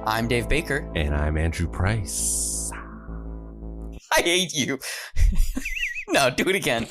I'm Dave Baker. And I'm Andrew Price. I hate you. No, do it again.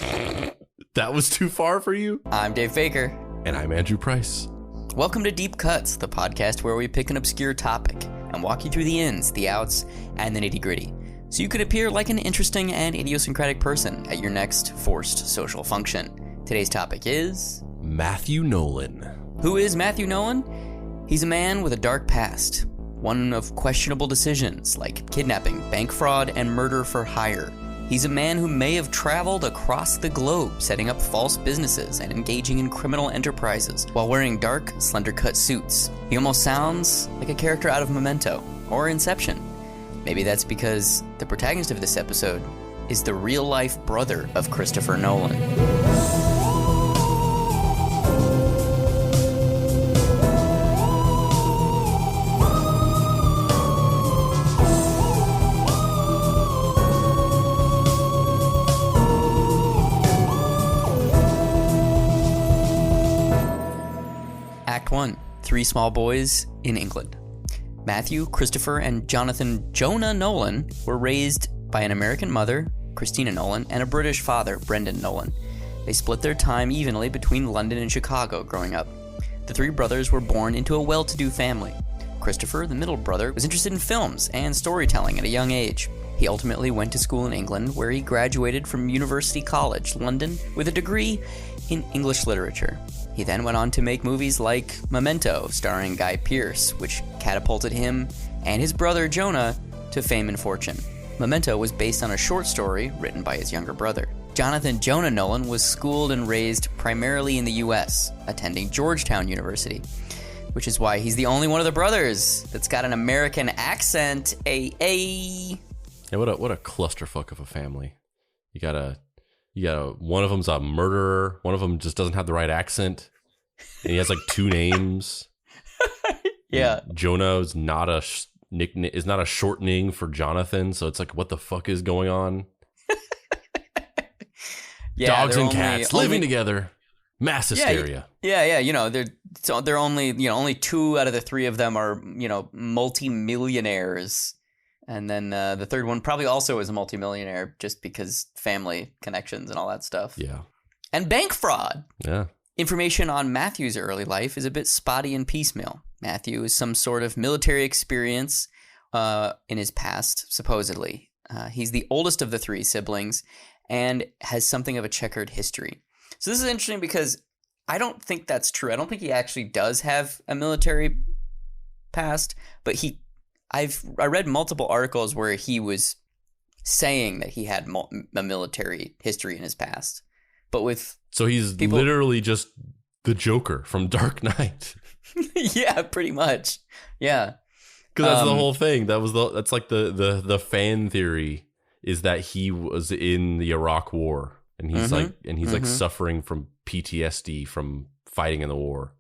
That was too far for you? I'm Dave Baker. And I'm Andrew Price. Welcome to Deep Cuts, the podcast where we pick an obscure topic and walk you through the ins, the outs, and the nitty-gritty, so you could appear like an interesting and idiosyncratic person at your next forced social function. Today's topic is... Matthew Nolan. Who is Matthew Nolan? He's a man with a dark past, one of questionable decisions like kidnapping, bank fraud, and murder for hire. He's a man who may have traveled across the globe, setting up false businesses and engaging in criminal enterprises while wearing dark, slender-cut suits. He almost sounds like a character out of Memento or Inception. Maybe that's because the protagonist of this episode is the real-life brother of Christopher Nolan. Act 1. Three small boys in England. Matthew, Christopher, and Jonah Nolan were raised by an American mother, Christina Nolan, and a British father, Brendan Nolan. They split their time evenly between London and Chicago growing up. The three brothers were born into a well-to-do family. Christopher, the middle brother, was interested in films and storytelling at a young age. He ultimately went to school in England, where he graduated from University College, London, with a degree in English literature. He then went on to make movies like Memento, starring Guy Pearce, which catapulted him and his brother Jonah to fame and fortune. Memento was based on a short story written by his younger brother. Jonah Nolan was schooled and raised primarily in the US, attending Georgetown University, which is why he's the only one of the brothers that's got an American accent. Yeah, what a clusterfuck of a family. You got one of them's a murderer, one of them just doesn't have the right accent, and he has like two names. Yeah. And Jonah is not a nickname, is not a shortening for Jonathan, so it's like, what the fuck is going on? Yeah, dogs and cats living together, mass hysteria. Yeah. They're only two out of the three of them are multi-millionaires. And then the third one probably also is a multimillionaire just because family connections and all that stuff. Yeah. And bank fraud. Yeah. Information on Matthew's early life is a bit spotty and piecemeal. Matthew is some sort of military experience in his past, supposedly. He's the oldest of the three siblings and has something of a checkered history. So this is interesting because I don't think that's true. I don't think he actually does have a military past, but I read multiple articles where he was saying that he had a military history in his past, so he's literally just the Joker from Dark Knight. Yeah, pretty much. Yeah, because that's the whole thing. That's like the fan theory is that he was in the Iraq War and he's like suffering from PTSD from fighting in the war.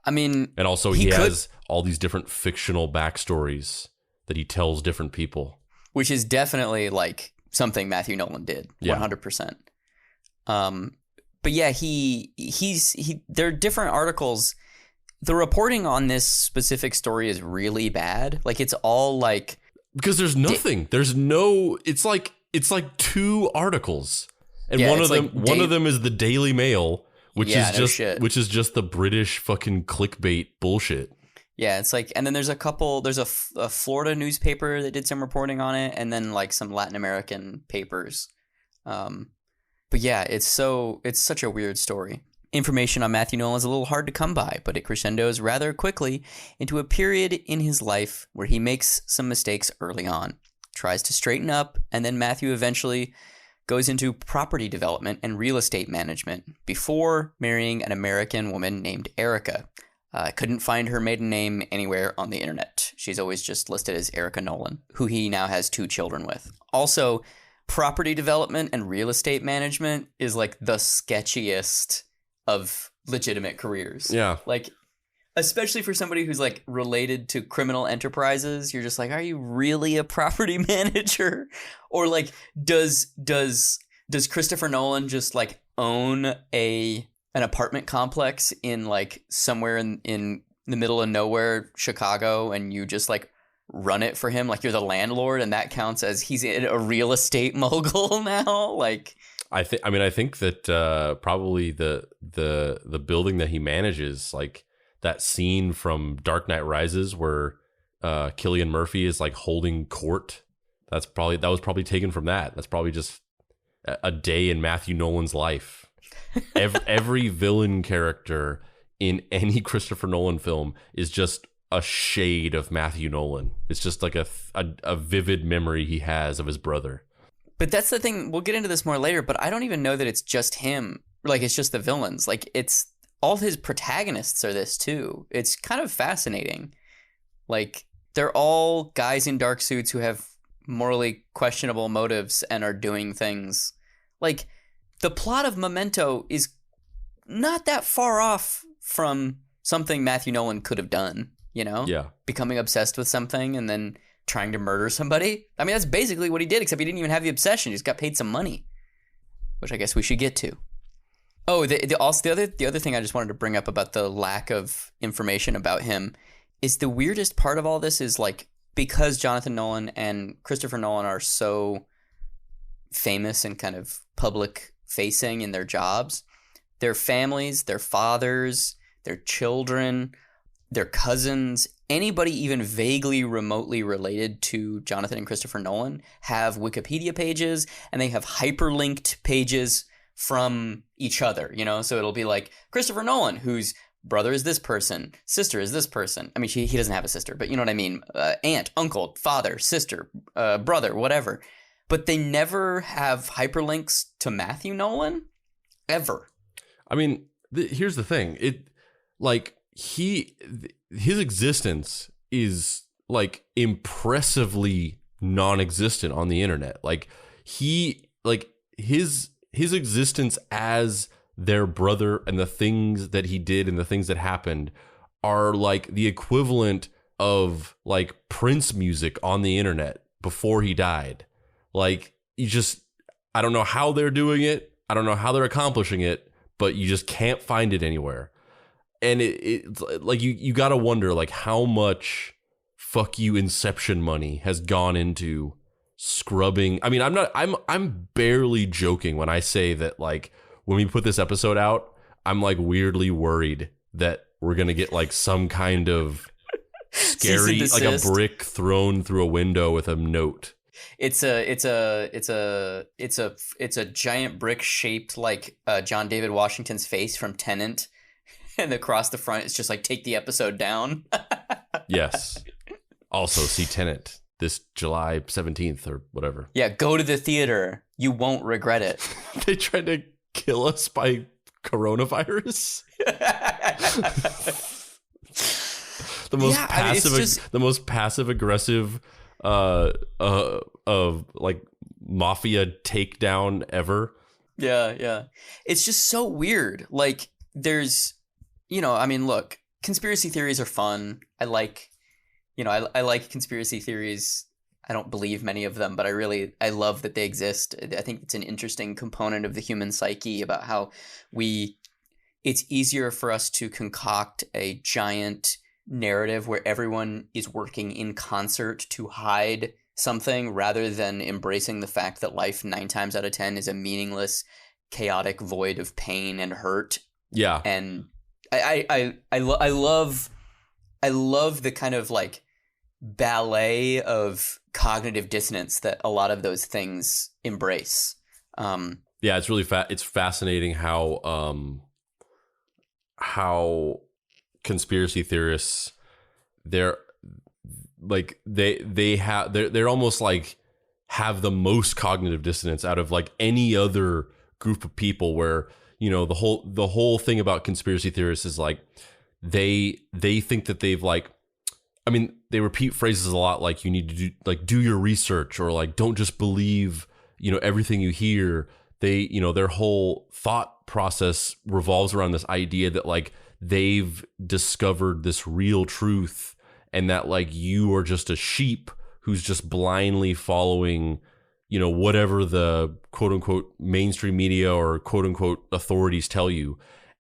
I mean, and also he has all these different fictional backstories that he tells different people, which is definitely like something Matthew Nolan did. 100%. But yeah, there are different articles. The reporting on this specific story is really bad. Like it's all like, because there's nothing. It's like two articles, and one of them is the Daily Mail. Which is just the British fucking clickbait bullshit. Yeah, it's like, and then there's a Florida newspaper that did some reporting on it, and then like some Latin American papers. But yeah, it's such a weird story. Information on Matthew Nolan is a little hard to come by, but it crescendos rather quickly into a period in his life where he makes some mistakes early on, tries to straighten up, and then Matthew eventually goes into property development and real estate management before marrying an American woman named Erica. Couldn't find her maiden name anywhere on the internet. She's always just listed as Erica Nolan, who he now has 2 children with. Also, property development and real estate management is like the sketchiest of legitimate careers. Yeah. Like, especially for somebody who's like related to criminal enterprises, you're just like, are you really a property manager? Or like, does Christopher Nolan just like own an apartment complex in like somewhere in in the middle of nowhere Chicago and you just like run it for him, like you're the landlord, and that counts as he's a real estate mogul now? Like, I think that probably the building that he manages, like that scene from Dark Knight Rises where Cillian Murphy is like holding court, that was probably taken from that. That's probably just a day in Matthew Nolan's life. Every villain character in any Christopher Nolan film is just a shade of Matthew Nolan. It's just like a vivid memory he has of his brother. But that's the thing. We'll get into this more later, but I don't even know that it's just him. Like, it's just the villains. Like, it's all his protagonists are this too. It's kind of fascinating. Like, they're all guys in dark suits who have morally questionable motives and are doing things. Like, the plot of Memento is not that far off from something Matthew Nolan could have done, you know? Yeah. Becoming obsessed with something and then trying to murder somebody. I mean, that's basically what he did, except he didn't even have the obsession. He just got paid some money, which I guess we should get to. Oh, the other thing I just wanted to bring up about the lack of information about him is the weirdest part of all this is, like, because Jonathan Nolan and Christopher Nolan are so famous and kind of public facing in their jobs, their families, their fathers, their children, their cousins, anybody even vaguely remotely related to Jonathan and Christopher Nolan have Wikipedia pages, and they have hyperlinked pages from each other, you know? So it'll be like Christopher Nolan, whose brother is this person, sister is this person. I mean, he doesn't have a sister, but you know what I mean? Aunt, uncle, father, sister, brother, whatever. But they never have hyperlinks to Matthew Nolan, ever. I mean, here's the thing. His existence is like impressively non-existent on the internet. Like his existence as their brother and the things that he did and the things that happened are like the equivalent of like Prince music on the internet before he died. Like, I don't know how they're doing it. I don't know how they're accomplishing it, but you just can't find it anywhere. And it's like you got to wonder like how much fuck you Inception money has gone into scrubbing. I mean, I'm barely joking when I say that, like, when we put this episode out, I'm like weirdly worried that we're going to get like some kind of scary, like a brick thrown through a window with a note. It's a giant brick shaped like John David Washington's face from Tenet. And across the front, it's just like, take the episode down. Yes. Also, see Tenet this July 17th or whatever. Yeah, go to the theater. You won't regret it. They tried to kill us by coronavirus? The most passive aggressive of like mafia takedown ever. Yeah. It's just so weird. Like, there's, you know, I mean, look, conspiracy theories are fun. I like conspiracy theories. I don't believe many of them, but I love that they exist. I think it's an interesting component of the human psyche about how it's easier for us to concoct a giant narrative where everyone is working in concert to hide something rather than embracing the fact that life 9 times out of 10 is a meaningless, chaotic void of pain and hurt. Yeah. And I love the kind of like ballet of cognitive dissonance that a lot of those things embrace. Yeah, it's really it's fascinating how conspiracy theorists, they're almost like have the most cognitive dissonance out of like any other group of people, where, you know, the whole thing about conspiracy theorists is like they think that they've like, I mean, they repeat phrases a lot like, you need to do your research, or like, don't just believe, you know, everything you hear. They, you know, their whole thought process revolves around this idea that like they've discovered this real truth, and that like you are just a sheep who's just blindly following, you know, whatever the quote unquote mainstream media or quote unquote authorities tell you.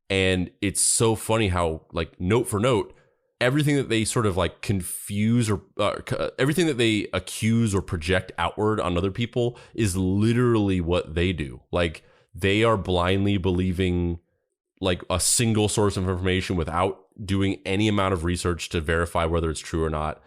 And it's so funny how, like, note for note, everything that they sort of like confuse or everything that they accuse or project outward on other people is literally what they do. Like they are blindly believing like a single source of information without doing any amount of research to verify whether it's true or not.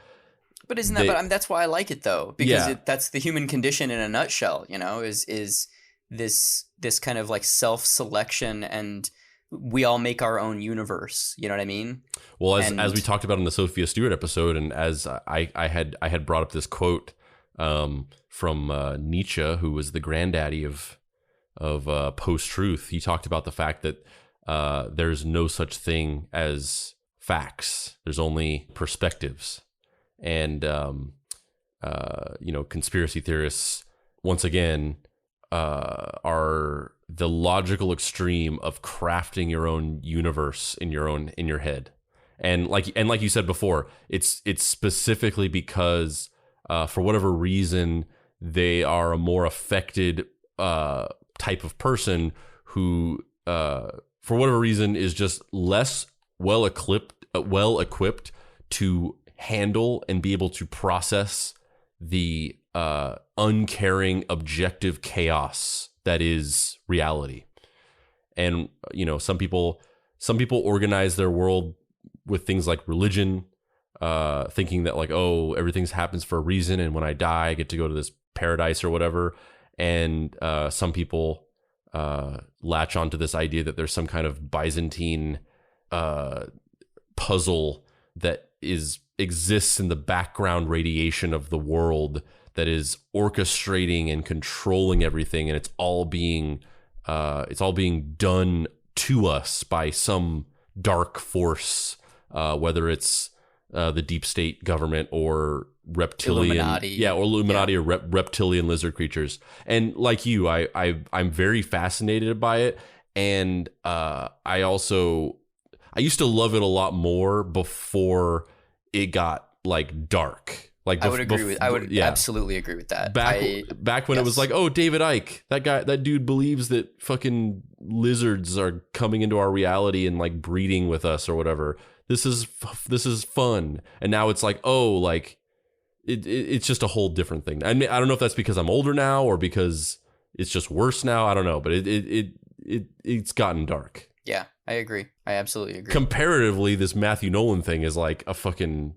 But isn't that? But I mean, that's why I like it though, because that's the human condition in a nutshell. You know, is this kind of like self-selection, and we all make our own universe. You know what I mean? Well, as we talked about in the Sophia Stewart episode, and as I had brought up this quote from Nietzsche, who was the granddaddy of post-truth. He talked about the fact that there's no such thing as facts. There's only perspectives. And, conspiracy theorists, once again, are the logical extreme of crafting your own universe in your head. And like you said before, it's specifically because, for whatever reason, they are a more affected, type of person who, for whatever reason, is just less well equipped to handle and be able to process the uncaring, objective chaos that is reality. And some people organize their world with things like religion, thinking that like, oh, everything happens for a reason, and when I die, I get to go to this paradise or whatever. And some people latch onto this idea that there's some kind of Byzantine puzzle that exists in the background radiation of the world that is orchestrating and controlling everything, and it's all being done to us by some dark force, whether it's the deep state government or reptilian Illuminati or reptilian lizard creatures. And like you, I'm very fascinated by it, and I used to love it a lot more before it got like dark. Like I would absolutely agree with that. Back when it was like, oh, David Icke, that dude believes that fucking lizards are coming into our reality and like breeding with us or whatever. This is fun. And now it's like, oh, like it's just a whole different thing. I mean, I don't know if that's because I'm older now or because it's just worse now. I don't know, but it's gotten dark. Yeah, I agree. I absolutely agree. Comparatively, this Matthew Nolan thing is like a fucking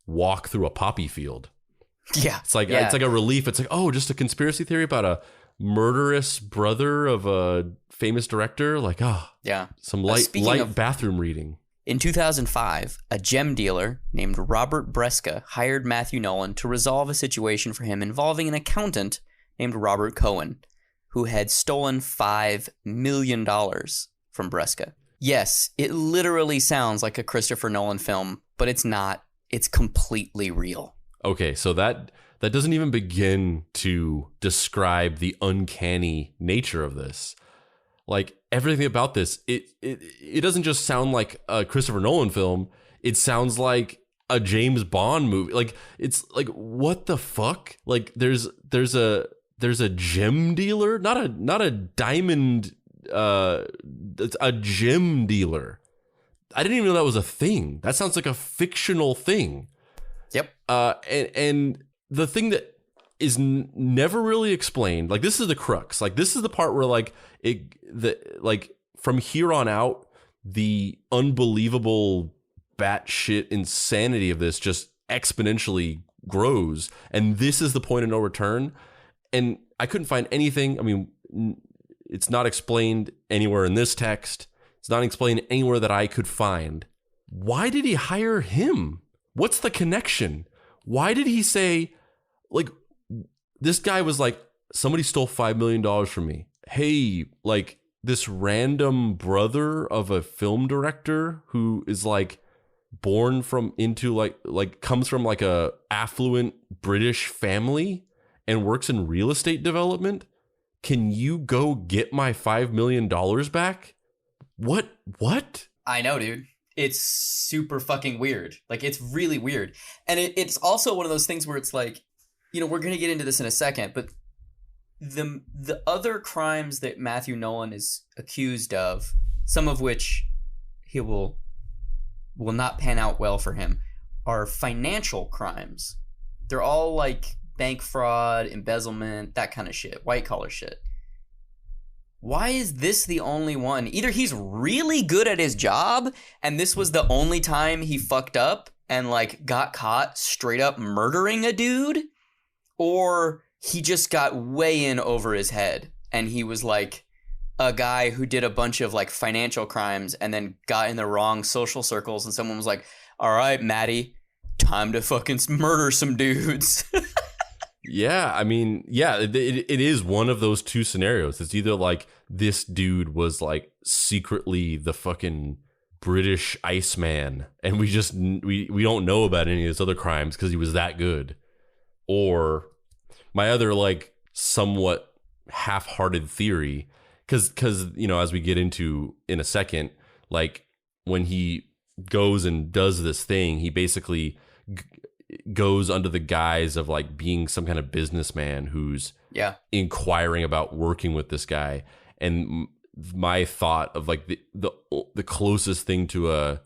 walk through a poppy field. Yeah. It's like a relief. It's like, oh, just a conspiracy theory about a murderous brother of a famous director. Like, some light bathroom reading. In 2005, a gem dealer named Robert Breska hired Matthew Nolan to resolve a situation for him involving an accountant named Robert Cohen, who had stolen $5 million from Breska. Yes, it literally sounds like a Christopher Nolan film, but it's not. It's completely real. Okay, so that doesn't even begin to describe the uncanny nature of this. Like everything about this, it doesn't just sound like a Christopher Nolan film. It sounds like a James Bond movie. Like it's like, what the fuck? Like there's a gem dealer, not a diamond, a gem dealer. I didn't even know that was a thing. That sounds like a fictional thing. Yep. And the thing that is never really explained, like this is the crux. Like this is the part where like from here on out, the unbelievable batshit insanity of this just exponentially grows. And this is the point of no return. And I couldn't find anything. I mean, it's not explained anywhere in this text. It's not explained anywhere that I could find. Why did he hire him? What's the connection? Why did he say, like, this guy was like, somebody stole $5 million from me. Hey, like this random brother of a film director who is like born from into like comes from like a affluent British family and works in real estate development. Can you go get my $5 million back? What? I know, dude. It's super fucking weird. Like, it's really weird. And it's also one of those things where it's like, we're going to get into this in a second, but the other crimes that Matthew Nolan is accused of, some of which we'll will not pan out well for him are financial crimes. They're all like bank fraud, embezzlement, that kind of shit, white collar shit. Why is this the only one? Either he's really good at his job and this was the only time he fucked up and like got caught straight up murdering a dude, or he just got way in over his head and he was like a guy who did a bunch of like financial crimes and then got in the wrong social circles and someone was like, all right, Maddie, time to fucking murder some dudes. Yeah, I mean, yeah, it is one of those two scenarios. It's either like this dude was like secretly the fucking British Iceman and we don't know about any of his other crimes because he was that good. Or my other like somewhat half-hearted theory, because you know, as we get into in a second, like when he goes and does this thing, he basically goes under the guise of like being some kind of businessman who's inquiring about working with this guy. And my thought of like the closest thing to a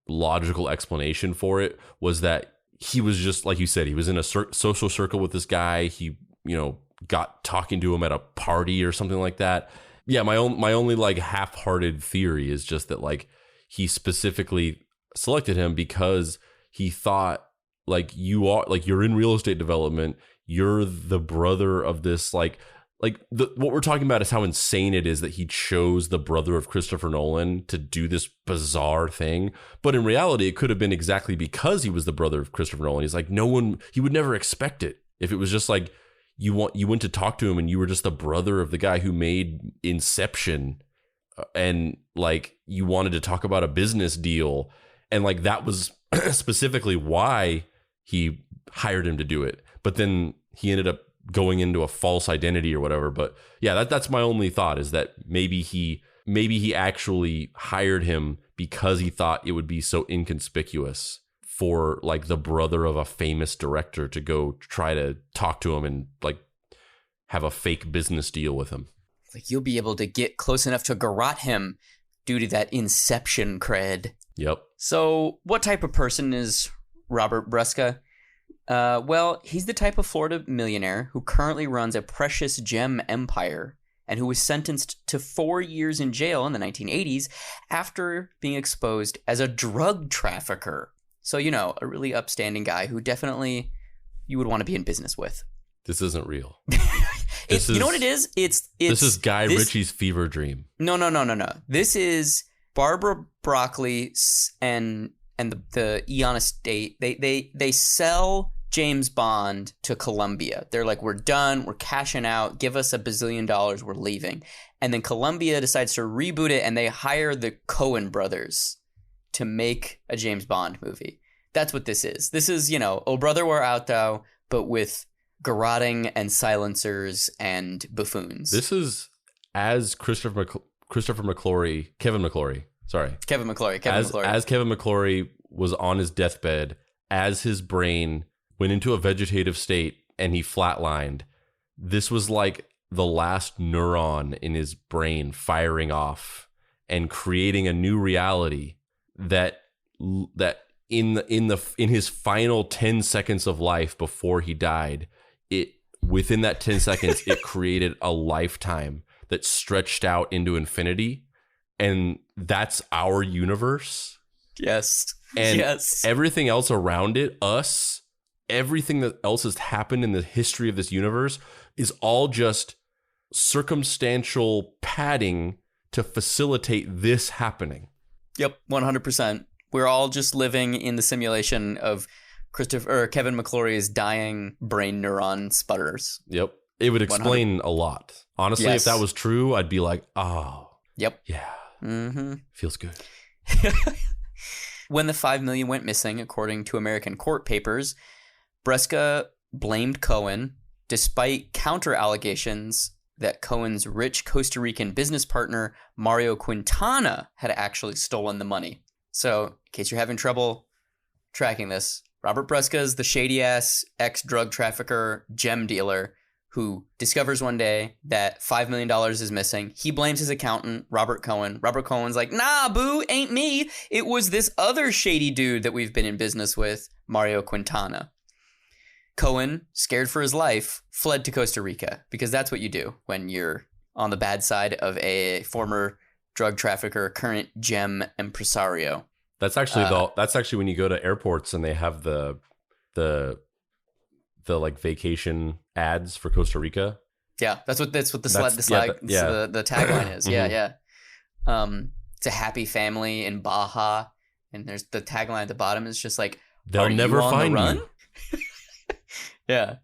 logical explanation for it was that he was just, like you said, he was in a social circle with this guy. He, you know, got talking to him at a party or something like that. Yeah, my only like half-hearted theory is just that like he specifically selected him because he thought like you're in real estate development. You're the brother of this what we're talking about is how insane it is that he chose the brother of Christopher Nolan to do this bizarre thing. But in reality, it could have been exactly because he was the brother of Christopher Nolan. He's like, he would never expect it if it was just like you went to talk to him and you were just the brother of the guy who made Inception, and like you wanted to talk about a business deal, and like that was specifically why he hired him to do it. But then he ended up going into a false identity or whatever. But yeah, that's my only thought, is that maybe he actually hired him because he thought it would be so inconspicuous for like the brother of a famous director to go try to talk to him and like have a fake business deal with him. Like, you'll be able to get close enough to garrote him due to that Inception cred. Yep. So what type of person is Robert Brusca? Well, he's the type of Florida millionaire who currently runs a precious gem empire and who was sentenced to 4 years in jail in the 1980s after being exposed as a drug trafficker. So, you know, a really upstanding guy who definitely you would want to be in business with. This isn't real. You know what it is? This is Guy Ritchie's fever dream. No. This is Barbara Broccoli and the Eon estate. They sell James Bond to Columbia. They're like, we're done. We're cashing out. Give us $1 billion. We're leaving. And then Columbia decides to reboot it, and they hire the Coen brothers to make a James Bond movie. That's what this is. This is, you know, Oh Brother, Where Art Thou, but with garroting and silencers and buffoons. This is as Kevin McClory. As Kevin McClory was on his deathbed, as his brain went into a vegetative state and he flatlined. This was like the last neuron in his brain firing off and creating a new reality that in his final 10 seconds of life before he died, within that 10 seconds it created a lifetime that stretched out into infinity, and that's our universe. Yes. And yes. Everything else around it, everything that else has happened in the history of this universe is all just circumstantial padding to facilitate this happening. Yep, 100%. We're all just living in the simulation of Kevin McClory's dying brain neuron sputters. Yep. It would explain 100. A lot. Honestly, yes. If that was true, I'd be like, oh. Yep. Yeah. Mm-hmm. Feels good. When the $5 million went missing, according to American court papers, Brusca blamed Coen, despite counter allegations that Coen's rich Costa Rican business partner, Mario Quintana, had actually stolen the money. So, in case you're having trouble tracking this, Robert Brusca is the shady-ass ex-drug trafficker gem dealer who discovers one day that $5 million is missing. He blames his accountant, Robert Cohen. Robert Cohen's like, nah, boo, ain't me. It was this other shady dude that we've been in business with, Mario Quintana. Cohen, scared for his life, fled to Costa Rica, because that's what you do when you're on the bad side of a former drug trafficker, current gem impresario. That's actually that's actually when you go to airports and they have the like vacation ads for Costa Rica. Yeah, that's what the tagline is. Yeah. It's a happy family in Baja, and there's the tagline at the bottom is just like, they'll never find you. Yeah.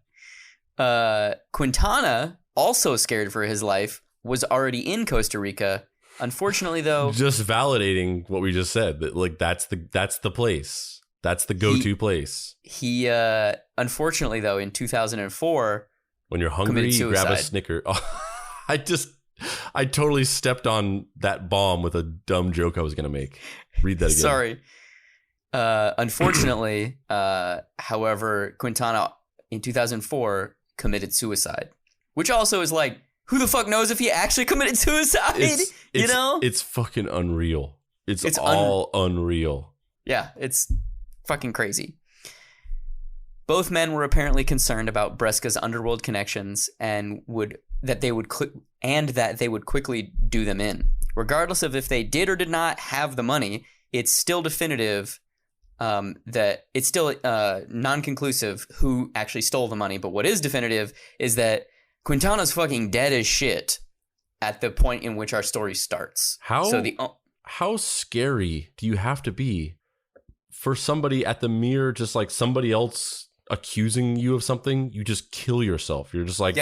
Quintana, also scared for his life, was already in Costa Rica. Unfortunately, though, just validating what we just said, that like that's the place. That's the go-to place. He unfortunately, though, in 2004, when you're hungry, you grab a Snicker. Oh, I totally stepped on that bomb with a dumb joke I was going to make. Read that again. Sorry. Unfortunately, however, Quintana in 2004 committed suicide, which also is like, who the fuck knows if he actually committed suicide? It's fucking unreal. It's all unreal. Yeah, it's fucking crazy. Both men were apparently concerned about Bresca's underworld connections and that they would quickly do them in. Regardless of if they did or did not have the money, it's still definitive that it's still non-conclusive who actually stole the money. But what is definitive is that Quintana's fucking dead as shit at the point in which our story starts. How scary do you have to be for somebody at the mere just like somebody else accusing you of something? You just kill yourself. You're just like,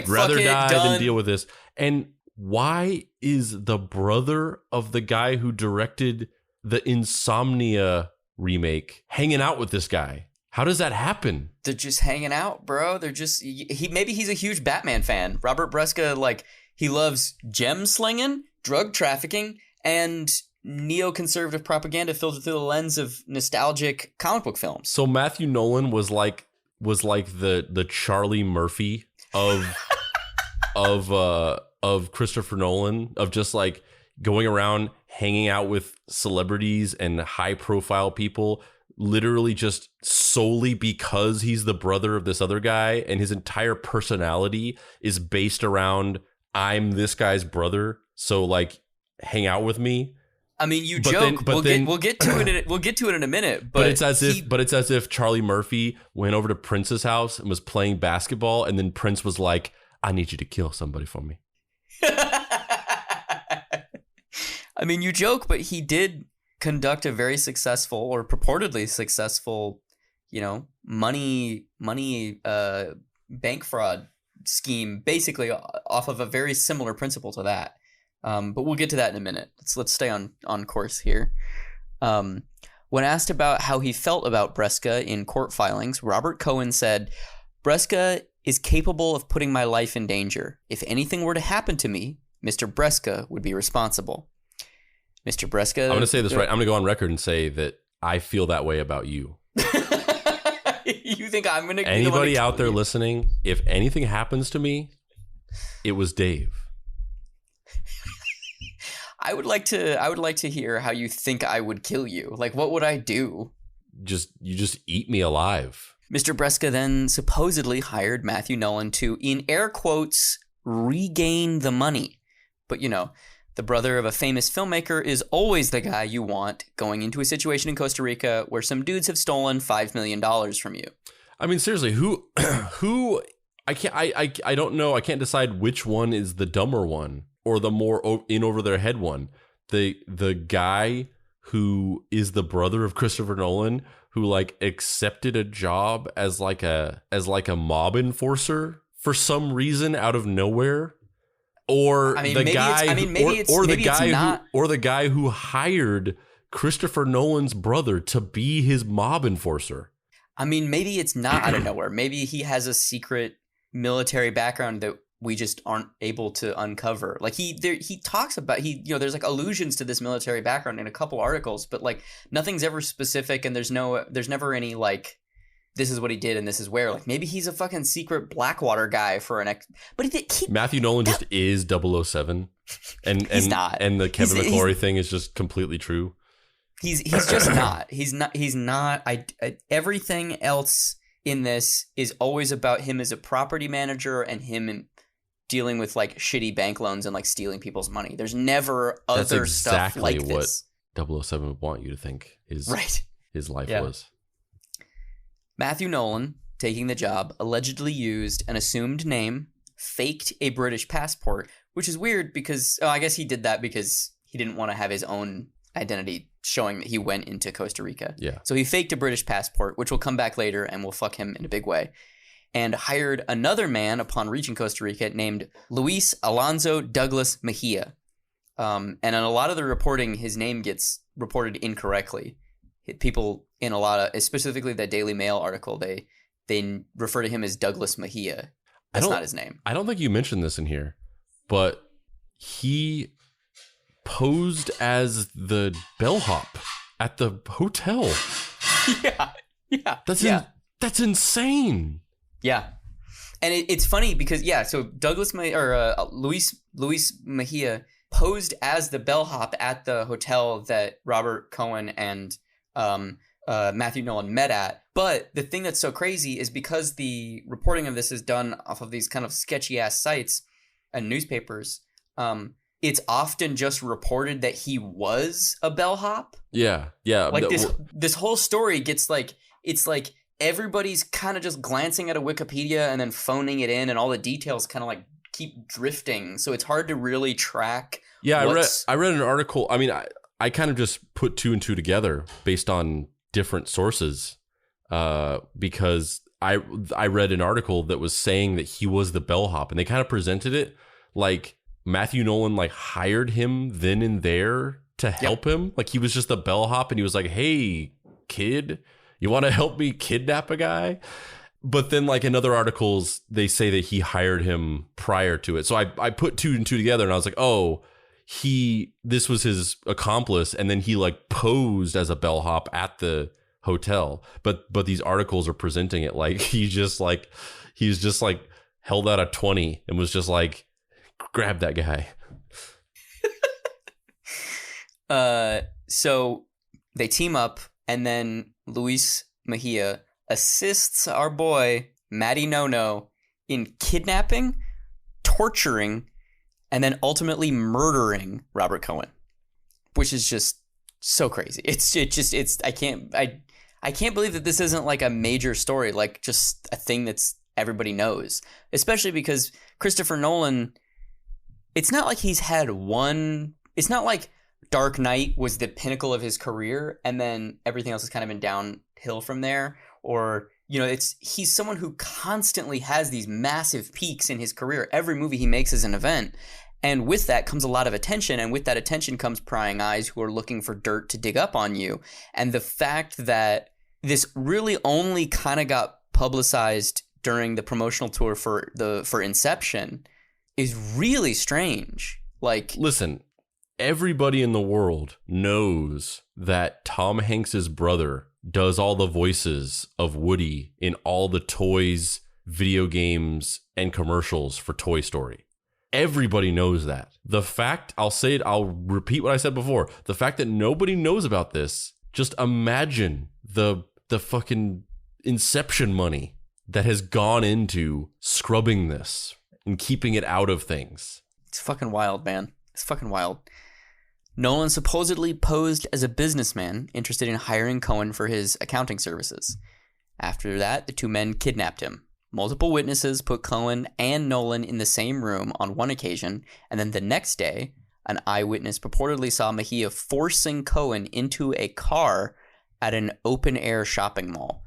rather die than deal with this. And why is the brother of the guy who directed the Insomnia remake hanging out with this guy? How does that happen? They're just hanging out, bro. They're just maybe he's a huge Batman fan. Robert Bresca, like, he loves gem slinging, drug trafficking, and neoconservative propaganda filtered through the lens of nostalgic comic book films. So Matthew Nolan was like the Charlie Murphy of of Christopher Nolan, of just like going around hanging out with celebrities and high profile people, literally just solely because he's the brother of this other guy, and his entire personality is based around, I'm this guy's brother, so like hang out with me. I mean, you joke. We'll get to it in a minute. But it's as if Charlie Murphy went over to Prince's house and was playing basketball, and then Prince was like, "I need you to kill somebody for me." I mean, you joke, but he did conduct a very successful, or purportedly successful, money bank fraud scheme, basically off of a very similar principle to that. But we'll get to that in a minute. Let's stay on course here. When asked about how he felt about Bresca in court filings, Robert Cohen said, "Bresca is capable of putting my life in danger. If anything were to happen to me, Mr. Bresca would be responsible." Mr. Bresca... I'm going to say this right. I'm going to go on record and say that I feel that way about you. You think I'm going to... Anybody out there listening, if anything happens to me, it was Dave. I would like to hear how you think I would kill you. Like, what would I do? You just eat me alive. Mr. Bresca then supposedly hired Matthew Nolan to, in air quotes, regain the money. But, the brother of a famous filmmaker is always the guy you want going into a situation in Costa Rica where some dudes have stolen $5 million from you. I mean, seriously, who I don't know. I can't decide which one is the dumber one or the more in over their head one. The guy who is the brother of Christopher Nolan, who like accepted a job as like a mob enforcer for some reason out of nowhere. Or the guy who hired Christopher Nolan's brother to be his mob enforcer. I mean, maybe it's not out of nowhere. Maybe he has a secret military background that we just aren't able to uncover. Like he talks about, there's like allusions to this military background in a couple articles, but like nothing's ever specific, and there's never any like this is what he did and this is where. Like, maybe he's a fucking secret Blackwater guy for an but Matthew Nolan just is 007. And he's not. And the Kevin McClory thing is just completely true. He's just not. He's not. Everything else in this is always about him as a property manager and him dealing with like shitty bank loans and like stealing people's money. There's never other stuff like this. That's exactly what 007 would want you to think his life was. Matthew Nolan, taking the job, allegedly used an assumed name, faked a British passport, which is weird because I guess he did that because he didn't want to have his own identity showing that he went into Costa Rica. Yeah. So he faked a British passport, which will come back later and will fuck him in a big way, and hired another man upon reaching Costa Rica named Luis Alonso Douglas Mejia. And in a lot of the reporting, his name gets reported incorrectly. People in a lot of, specifically the Daily Mail article, they refer to him as Douglas Mejia. That's not his name. I don't think you mentioned this in here, but he posed as the bellhop at the hotel. Yeah. That's insane. Yeah. And it's funny because, so Luis Mejia posed as the bellhop at the hotel that Robert Cohen and Matthew Nolan met at. But the thing that's so crazy is because the reporting of this is done off of these kind of sketchy ass sites and newspapers, it's often just reported that he was a bellhop. Yeah. Like this whole story gets like, it's like everybody's kind of just glancing at a Wikipedia and then phoning it in, and all the details kind of like keep drifting. So it's hard to really track. Yeah, I read an article. I mean, I kind of just put two and two together based on different sources, because I read an article that was saying that he was the bellhop, and they kind of presented it like Matthew Nolan like hired him then and there to help him. Like he was just the bellhop, and he was like, "Hey, kid, you want to help me kidnap a guy?" But then like in other articles, they say that he hired him prior to it. So I put two and two together, and I was like, oh, this was his accomplice, and then he like posed as a bellhop at the hotel. But these articles are presenting it like he's just like held out a 20 and was just like, grab that guy. So they team up, and then Luis Mejia assists our boy Matty No in kidnapping, torturing, and then ultimately murdering Robert Cohen, which is just so crazy. I can't believe that this isn't like a major story, like just a thing that's everybody knows, especially because Christopher Nolan, it's not like he's had it's not like Dark Knight was the pinnacle of his career and then everything else has kind of been downhill from there. Or, he's someone who constantly has these massive peaks in his career. Every movie he makes is an event. And with that comes a lot of attention. And with that attention comes prying eyes who are looking for dirt to dig up on you. And the fact that this really only kind of got publicized during the promotional tour for Inception is really strange. Like, listen, everybody in the world knows that Tom Hanks's brother does all the voices of Woody in all the toys, video games, and commercials for Toy Story. Everybody knows that. The fact, I'll repeat what I said before. The fact that nobody knows about this, just imagine the fucking Inception money that has gone into scrubbing this and keeping it out of things. It's fucking wild, man. It's fucking wild. Nolan supposedly posed as a businessman interested in hiring Cohen for his accounting services. After that, the two men kidnapped him. Multiple witnesses put Cohen and Nolan in the same room on one occasion, and then the next day, an eyewitness purportedly saw Mejia forcing Cohen into a car at an open-air shopping mall.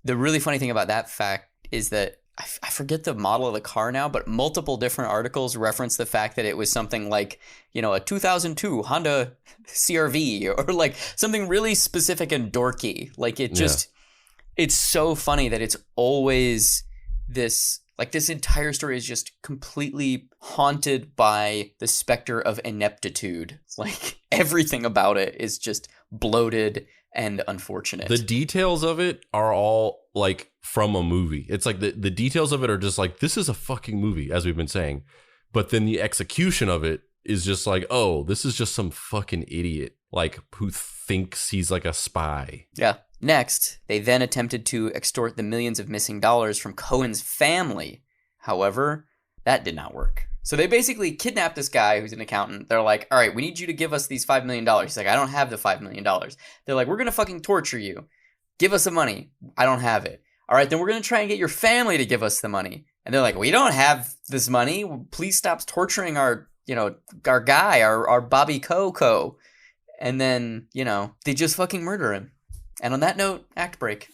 The really funny thing about that fact is that I forget the model of the car now, but multiple different articles reference the fact that it was something like, a 2002 Honda CR-V or like something really specific and dorky. Like it's so funny that it's always this entire story is just completely haunted by the specter of ineptitude. Like everything about it is just bloated and unfortunate. The details of it are all like from a movie. It's like the details of it are just like, this is a fucking movie, as we've been saying. But then the execution of it is just like, oh, this is just some fucking idiot, like, who thinks he's like a spy. Yeah. Next, they then attempted to extort the millions of missing dollars from Cohen's family. However, that did not work. So they basically kidnapped this guy who's an accountant. They're like, all right, we need you to give us these $5 million. He's like, I don't have the $5 million. They're like, we're going to fucking torture you. Give us the money. I don't have it. All right, then we're going to try and get your family to give us the money. And they're like, we don't have this money. Please stop torturing our guy, our Bobby Coco. And then, they just fucking murder him. And on that note, act break.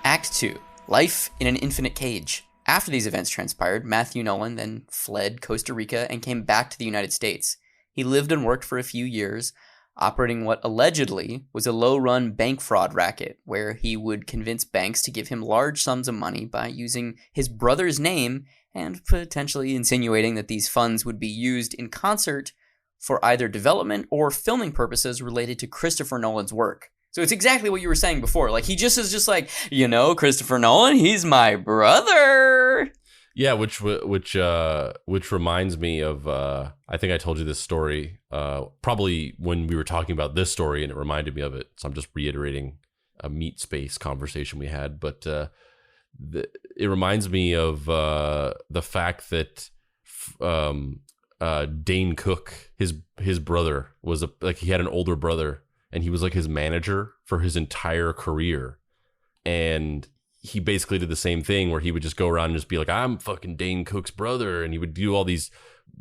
Act 2. Life in an Infinite Cage. After these events transpired, Matthew Nolan then fled Costa Rica and came back to the United States. He lived and worked for a few years, operating what allegedly was a low-run bank fraud racket, where he would convince banks to give him large sums of money by using his brother's name and potentially insinuating that these funds would be used in concert for either development or filming purposes related to Christopher Nolan's work. So it's exactly what you were saying before. Like, he just is just like, Christopher Nolan, he's my brother. Yeah, which reminds me of, I think I told you this story, probably when we were talking about this story, and it reminded me of it. So I'm just reiterating a meat space conversation we had. But it reminds me of the fact that Dane Cook, his brother, was he had an older brother, and he was like his manager for his entire career. And he basically did the same thing where he would just go around and just be like, I'm fucking Dane Cook's brother. And he would do all these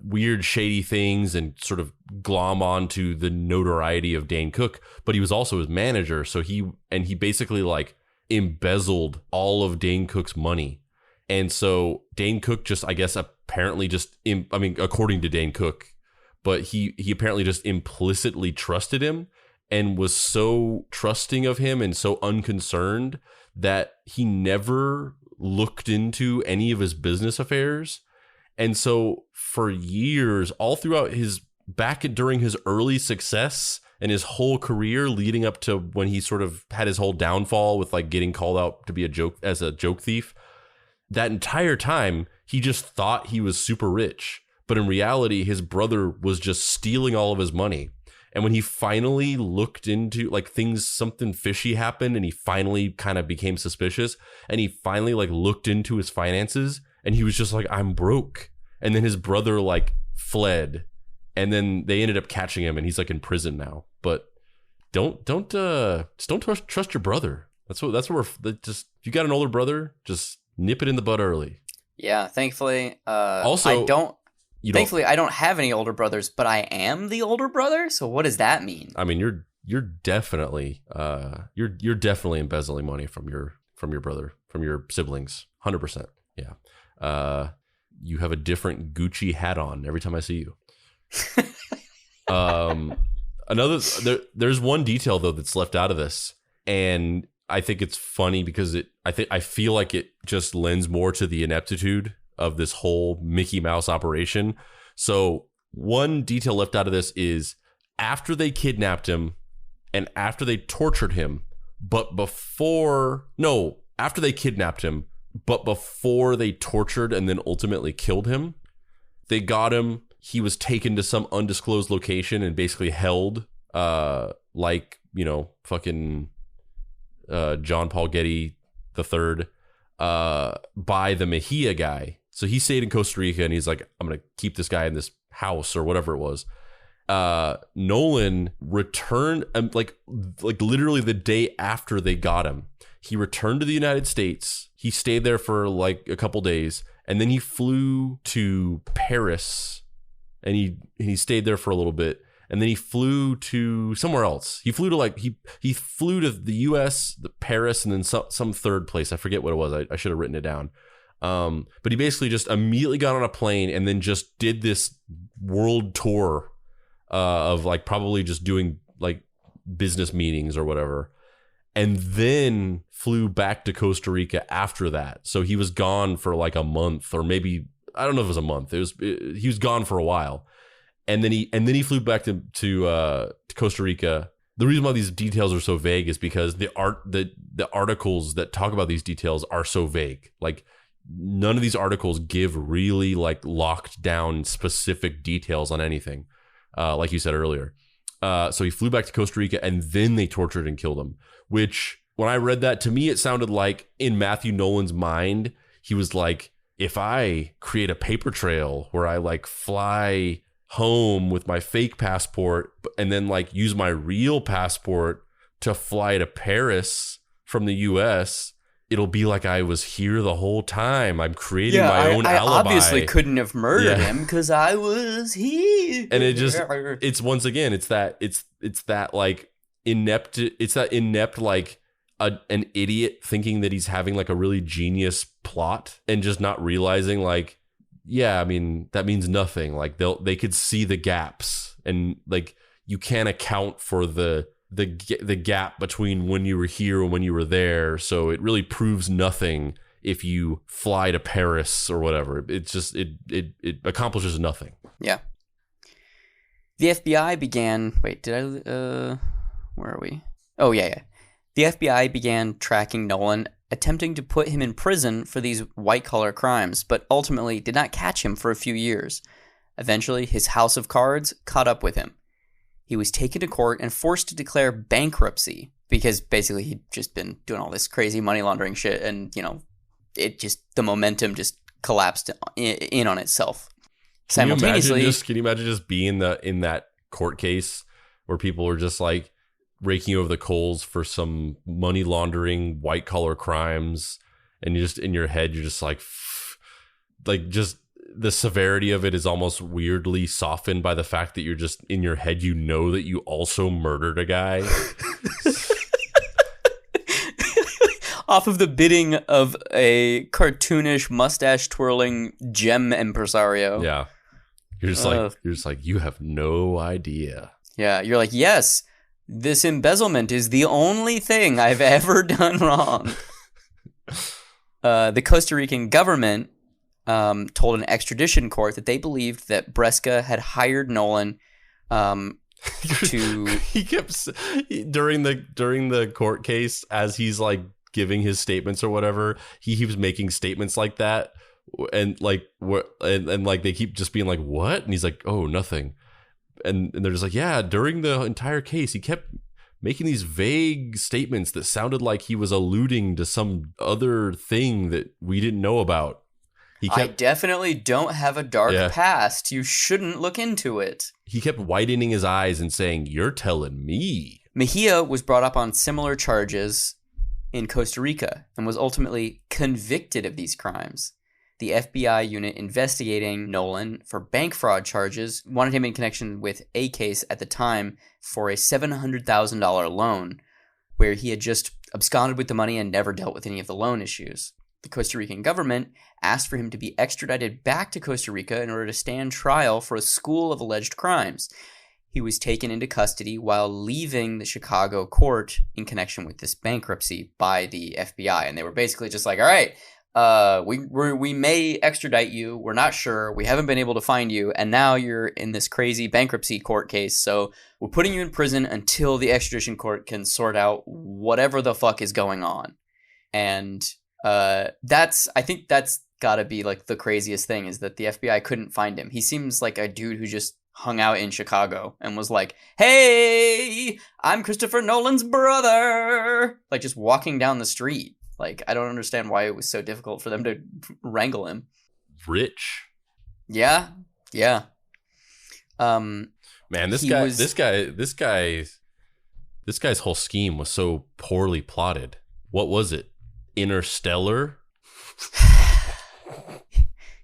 weird, shady things and sort of glom onto the notoriety of Dane Cook. But he was also his manager. So he basically like embezzled all of Dane Cook's money. And so Dane Cook just, I guess, apparently just, according to Dane Cook, but he apparently just implicitly trusted him and was so trusting of him and so unconcerned that he never looked into any of his business affairs. And so for years, all throughout during his early success and his whole career leading up to when he sort of had his whole downfall with like getting called out to be a joke thief, that entire time he just thought he was super rich. But in reality, his brother was just stealing all of his money. And when he finally looked into like something fishy happened, and he finally kind of became suspicious, and he finally like looked into his finances, and he was just like, I'm broke. And then his brother like fled, and then they ended up catching him, and he's like in prison now. But don't trust your brother. That's what if you got an older brother, just nip it in the bud early. Yeah, thankfully. I don't have any older brothers, but I am the older brother. So what does that mean? I mean, you're definitely you're definitely embezzling money from your brother, from your siblings, 100%. Yeah. You have a different Gucci hat on every time I see you. There's one detail though that's left out of this, and I think it's funny because I feel like it just lends more to the ineptitude of this whole Mickey Mouse operation. So one detail left out of this is after they kidnapped him and after they tortured him, after they kidnapped him, but before they tortured and then ultimately killed him, they got him. He was taken to some undisclosed location and basically held fucking John Paul Getty III by the Mejia guy. So he stayed in Costa Rica, and he's like, I'm going to keep this guy in this house or whatever it was. Nolan returned, like literally the day after they got him. He returned to the United States. He stayed there for like a couple days, and then he flew to Paris, and he stayed there for a little bit, and then he flew to somewhere else. He flew to he flew to the U.S., Paris, and then some third place. I forget what it was. I should have written it down. But he basically just immediately got on a plane and then just did this world tour of like probably just doing like business meetings or whatever. and then flew back to Costa Rica after that. So he was gone for like a month, or maybe, I don't know if it was a month. He was gone for a while. And then he flew back to Costa Rica. The reason why these details are so vague is because the articles that talk about these details are so vague. Like, none of these articles give really like locked down specific details on anything, like you said earlier. So he flew back to Costa Rica, and then they tortured and killed him. Which, when I read that, to me it sounded like in Matthew Nolan's mind, he was like, if I create a paper trail where I like fly home with my fake passport and then like use my real passport to fly to Paris from the US, it'll be like I was here the whole time. I'm creating my own alibi. I obviously couldn't have murdered him because I was here. And it's once again, it's that like inept, like an idiot thinking that he's having like a really genius plot and just not realizing like, yeah, I mean, that means nothing. Like they could see the gaps, and like you can't account for the gap between when you were here and when you were there. So it really proves nothing if you fly to Paris or whatever. It's just it accomplishes nothing. Yeah. The FBI began. Wait, did I? Where are we? Oh yeah. The FBI began tracking Nolan, attempting to put him in prison for these white-collar crimes, but ultimately did not catch him for a few years. Eventually, his house of cards caught up with him. He was taken to court and forced to declare bankruptcy because basically he'd just been doing all this crazy money laundering shit, and the momentum just collapsed in on itself. Simultaneously, can you imagine just being in that court case where people are just like raking over the coals for some money laundering white collar crimes, and you just in your head you're just like just the severity of it is almost weirdly softened by the fact that you're just in your head that you also murdered a guy off of the bidding of a cartoonish mustache twirling gem impresario. Yeah, you're just like you have no idea. Yeah, you're like, yes, this embezzlement is the only thing I've ever done wrong. The Costa Rican government told an extradition court that they believed that Bresca had hired Nolan to. He kept during the court case, as he's like giving his statements or whatever, he was making statements like that, and like what, and like they keep just being like, what? And he's like, oh, nothing. And they're just like, yeah, during the entire case, he kept making these vague statements that sounded like he was alluding to some other thing that we didn't know about. I definitely don't have a dark past. You shouldn't look into it. He kept widening his eyes and saying, you're telling me. Mejia was brought up on similar charges in Costa Rica and was ultimately convicted of these crimes. The FBI unit investigating Nolan for bank fraud charges wanted him in connection with a case at the time for a $700,000 loan, where he had just absconded with the money and never dealt with any of the loan issues. The Costa Rican government asked for him to be extradited back to Costa Rica in order to stand trial for a school of alleged crimes. He was taken into custody while leaving the Chicago court in connection with this bankruptcy by the FBI. And they were basically just like, all right, we may extradite you. We're not sure. We haven't been able to find you. And now you're in this crazy bankruptcy court case. So we're putting you in prison until the extradition court can sort out whatever the fuck is going on. And I think that's gotta be like the craziest thing, is that the FBI couldn't find him. He seems like a dude who just hung out in Chicago and was like, hey, I'm Christopher Nolan's brother. Like just walking down the street. Like, I don't understand why it was so difficult for them to wrangle him. Rich. Yeah. Yeah. Man, this guy's whole scheme was so poorly plotted. What was it? Interstellar?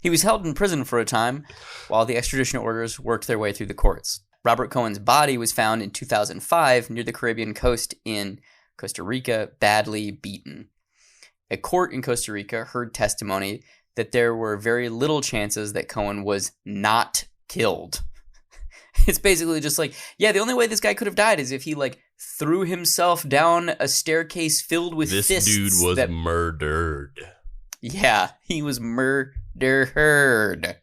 He was held in prison for a time while the extradition orders worked their way through the courts. Robert Cohen's body was found in 2005 near the Caribbean coast in Costa Rica, badly beaten. A court in Costa Rica heard testimony that there were very little chances that Cohen was not killed. It's basically just like, yeah, the only way this guy could have died is if he like threw himself down a staircase filled with fists. This dude was murdered. Yeah, he was murdered.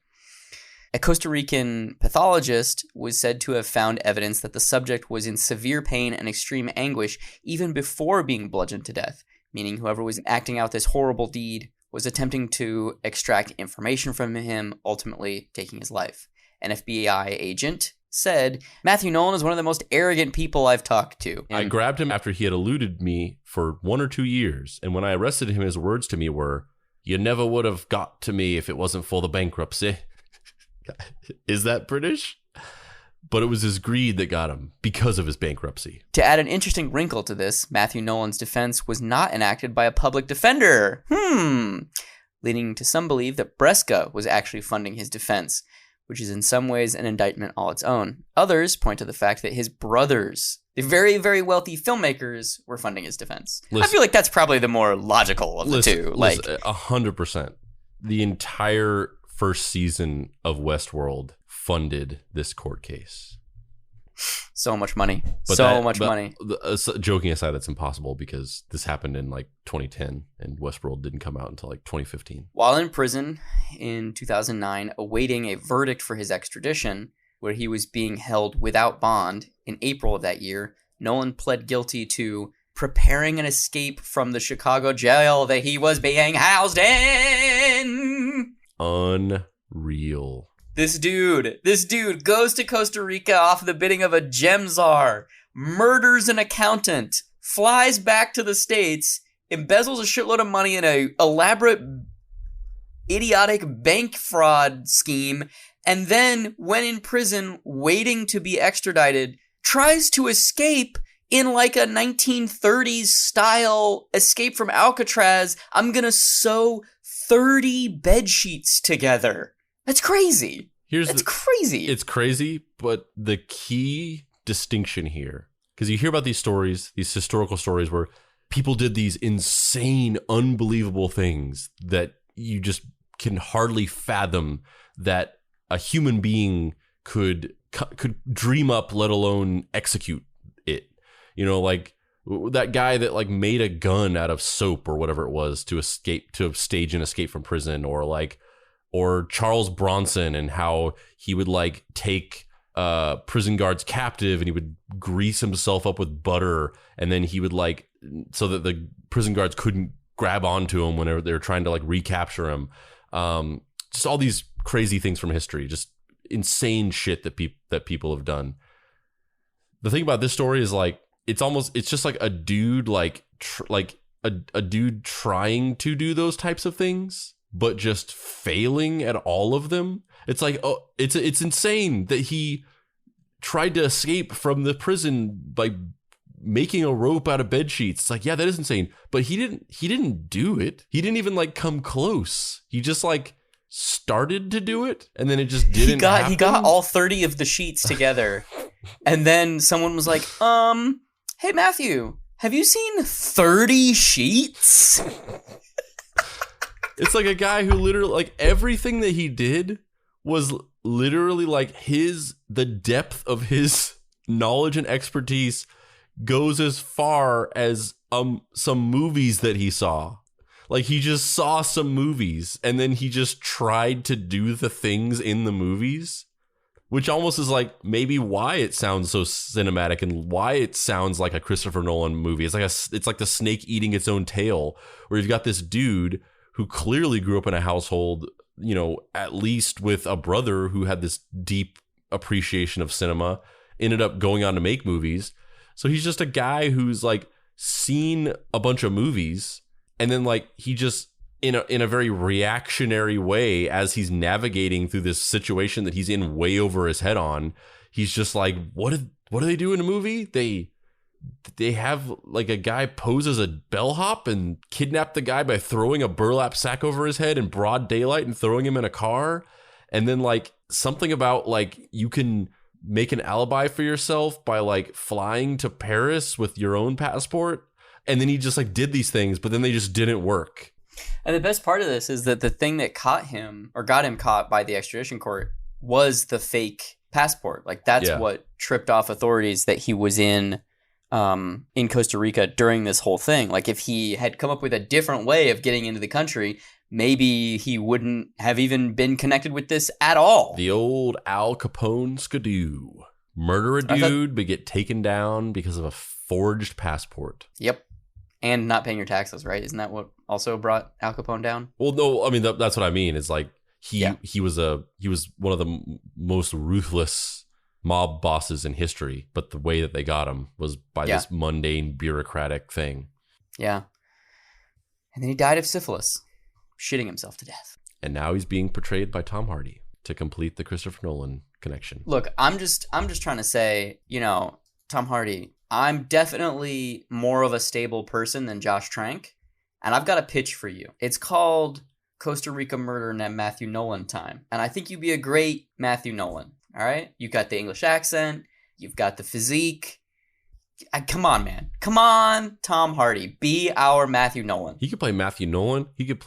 A Costa Rican pathologist was said to have found evidence that the subject was in severe pain and extreme anguish even before being bludgeoned to death, meaning whoever was acting out this horrible deed was attempting to extract information from him, ultimately taking his life. An FBI agent said, Matthew Nolan is one of the most arrogant people I've talked to. I grabbed him after he had eluded me for 1 or 2 years, and when I arrested him, his words to me were, "You never would have got to me if it wasn't for the bankruptcy." Is that British? But it was his greed that got him because of his bankruptcy. To add an interesting wrinkle to this, Matthew Nolan's defense was not enacted by a public defender. Leading to some believe that Bresca was actually funding his defense, which is in some ways an indictment all its own. Others point to the fact that his brothers, the very, very wealthy filmmakers, were funding his defense. I feel like that's probably the more logical of the two. 100%. The entire first season of Westworld funded this court case. So much money. Money. Joking aside, that's impossible because this happened in 2010 and Westworld didn't come out until 2015. While in prison in 2009, awaiting a verdict for his extradition, where he was being held without bond in April of that year, Nolan pled guilty to preparing an escape from the Chicago jail that he was being housed in. Unreal. This dude goes to Costa Rica off the bidding of a gem czar, murders an accountant, flies back to the States, embezzles a shitload of money in a elaborate, idiotic bank fraud scheme, and then, when in prison waiting to be extradited, tries to escape in a 1930s style escape from Alcatraz. I'm gonna sew 30 bed sheets together. That's crazy. Crazy. It's crazy, but the key distinction here, because you hear about these stories, these historical stories where people did these insane, unbelievable things that you just can hardly fathom that a human being could dream up, let alone execute it. That guy that made a gun out of soap or whatever it was to stage an escape from prison, or Charles Bronson and how he would take prison guards captive and he would grease himself up with butter and then he would so that the prison guards couldn't grab onto him whenever they were trying to recapture him. Just all these crazy things from history, just insane shit that people have done. The thing about this story is it's just a dude a dude trying to do those types of things but just failing at all of them. It's it's insane that he tried to escape from the prison by making a rope out of bed sheets. It's yeah, that is insane, but he didn't do it. He didn't even come close. He just started to do it and then it just didn't happen. He got all 30 of the sheets together and then someone was like, hey Matthew, have you seen 30 sheets? It's a guy who literally everything that he did was literally the depth of his knowledge and expertise goes as far as some movies that he saw. He just saw some movies and then he just tried to do the things in the movies, which almost is maybe why it sounds so cinematic and why it sounds like a Christopher Nolan movie. It's like the snake eating its own tail, where you've got this dude who clearly grew up in a household, at least with a brother who had this deep appreciation of cinema, ended up going on to make movies. So he's just a guy who's seen a bunch of movies and then he just in a very reactionary way, as he's navigating through this situation that he's in way over his head on, he's just what do they do in a movie? They have a guy pose as a bellhop and kidnap the guy by throwing a burlap sack over his head in broad daylight and throwing him in a car. And then something about you can make an alibi for yourself by flying to Paris with your own passport. And then he just did these things, but then they just didn't work. And the best part of this is that the thing that got him caught by the extradition court was the fake passport. That's what tripped off authorities that he was in in Costa Rica during this whole thing. Like, if he had come up with a different way of getting into the country, maybe he wouldn't have even been connected with this at all. The old Al Capone skidoo. Murder a dude, but get taken down because of a forged passport. Yep. And not paying your taxes, right? Isn't that what also brought Al Capone down? Well, no, I mean, that's what I mean. It's like he was one of the most ruthless mob bosses in history, but the way that they got him was by this mundane bureaucratic thing. Yeah. And then he died of syphilis, shitting himself to death. And now he's being portrayed by Tom Hardy to complete the Christopher Nolan connection. Look, I'm just trying to say, Tom Hardy, I'm definitely more of a stable person than Josh Trank, and I've got a pitch for you. It's called Costa Rica Murder and Matthew Nolan Time, and I think you'd be a great Matthew Nolan. All right, you've got the English accent, you've got the physique. Come on, man. Come on, Tom Hardy. Be our Matthew Nolan. He could play Matthew Nolan. He could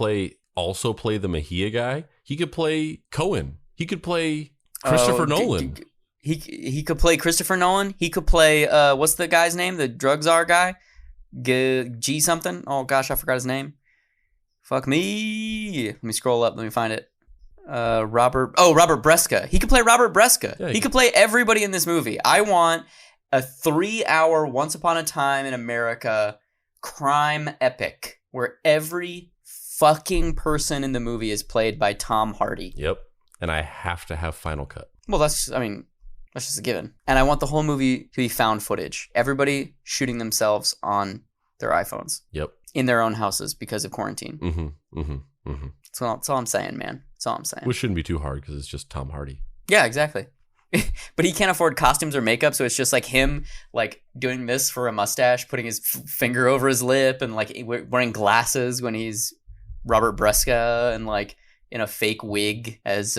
also play the Mejia guy. He could play Cohen. He could play Christopher Nolan. He could play Christopher Nolan. He could play, what's the guy's name? The drug czar guy? G something? Oh, gosh, I forgot his name. Fuck me. Let me scroll up. Let me find it. Robert Bresca. He could play Robert Bresca. Yeah, he could play everybody in this movie. I want a 3-hour Once Upon a Time in America crime epic where every fucking person in the movie is played by Tom Hardy. Yep. And I have to have Final Cut. Well, that's just a given. And I want the whole movie to be found footage. Everybody shooting themselves on their iPhones. Yep. In their own houses because of quarantine. That's all I'm saying, man. That's all I'm saying. Which shouldn't be too hard because it's just Tom Hardy. Yeah, exactly. But he can't afford costumes or makeup, so it's just like him like doing this for a mustache, putting his finger over his lip, and like wearing glasses when he's Robert Bresca, and like in a fake wig as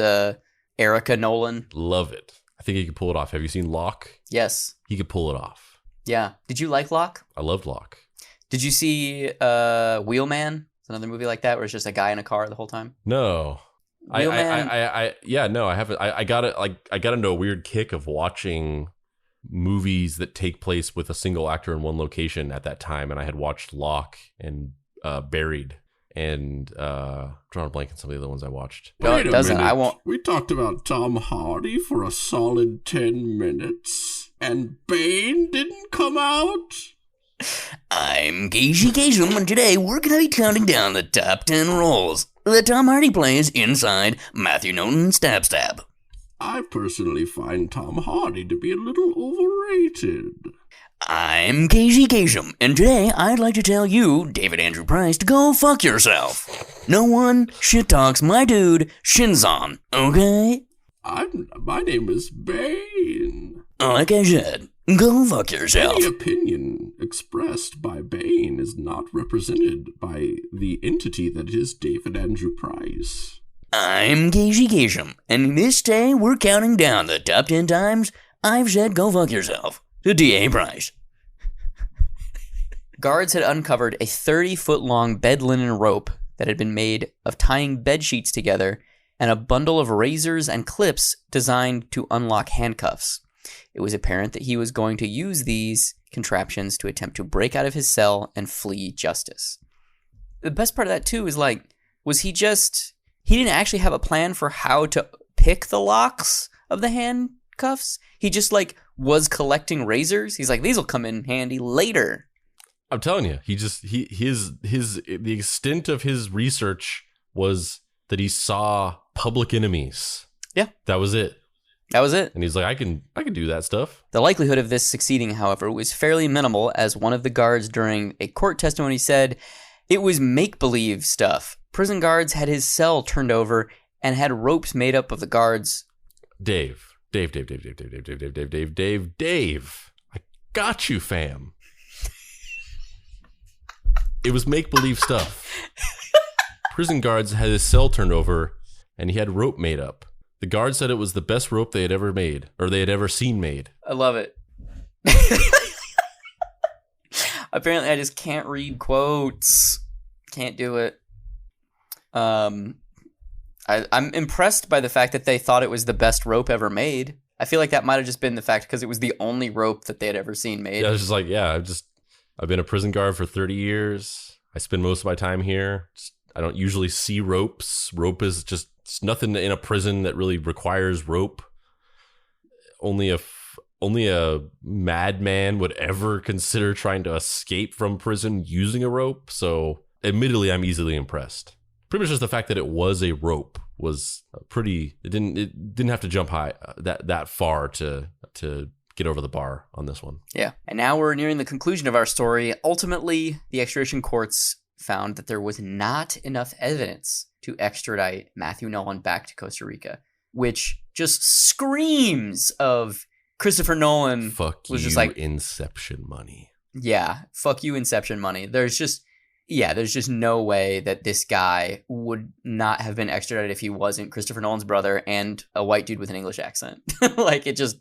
Erica Nolan. Love it. I think he could pull it off. Have you seen Locke? Yes. He could pull it off. Yeah. Did you like Locke? I loved Locke. Did you see Wheelman? It's another movie like that where it's just a guy in a car the whole time. No. I haven't. I got it. Like I got into a weird kick of watching movies that take place with a single actor in one location at that time, and I had watched Locke and Buried, and drawing a blank on some of the other ones I watched. No, it doesn't. I won't. We talked about Tom Hardy for a solid 10 minutes, and Bane didn't come out. I'm Casey Kasem, and today we're going to be counting down the top 10 roles that Tom Hardy plays inside Matthew Nolan's Stab. I personally find Tom Hardy to be a little overrated. I'm Casey Kasem, and today I'd like to tell you, David Andrew Price, to go fuck yourself. No one shit talks my dude, Shinzon, okay? My name is Bane. Like I said, go fuck yourself. Any opinion expressed by Bane is not represented by the entity that is David Andrew Price. I'm Casey Kasem, and this day we're counting down the top 10 times I've said go fuck yourself to D.A. Price. Guards had uncovered a 30-foot-long bed linen rope that had been made of tying bed sheets together and a bundle of razors and clips designed to unlock handcuffs. It was apparent that he was going to use these contraptions to attempt to break out of his cell and flee justice. The best part of that, too, is like, he didn't actually have a plan for how to pick the locks of the handcuffs. He just, was collecting razors. He's like, these will come in handy later. I'm telling you, the extent of his research was that he saw Public Enemies. Yeah. That was it. And he's like, I can do that stuff. The likelihood of this succeeding, however, was fairly minimal, as one of the guards during a court testimony said it was make-believe stuff. Prison guards had his cell turned over and had ropes made up of the guards. Dave. I got you, fam. It was make-believe stuff. Prison guards had his cell turned over and he had rope made up. The guard said it was the best rope they had ever made, or they had ever seen made. I love it. Apparently, I just can't read quotes. Can't do it. I'm impressed by the fact that they thought it was the best rope ever made. I feel like that might have just been the fact because it was the only rope that they had ever seen made. Yeah, I was just like, I've been a prison guard for 30 years. I spend most of my time here. I don't usually see ropes. Rope is just it's nothing in a prison that really requires rope. Only a madman would ever consider trying to escape from prison using a rope. So admittedly, I'm easily impressed. Pretty much just the fact that it was a rope was pretty. It didn't have to jump high that far to get over the bar on this one. Yeah. And now we're nearing the conclusion of our story. Ultimately, the extradition courts found that there was not enough evidence to extradite Matthew Nolan back to Costa Rica, which just screams of Christopher Nolan. Fuck was you, just like Inception money. Yeah, fuck you, Inception money. There's just no way that this guy would not have been extradited if he wasn't Christopher Nolan's brother and a white dude with an English accent. Like it's just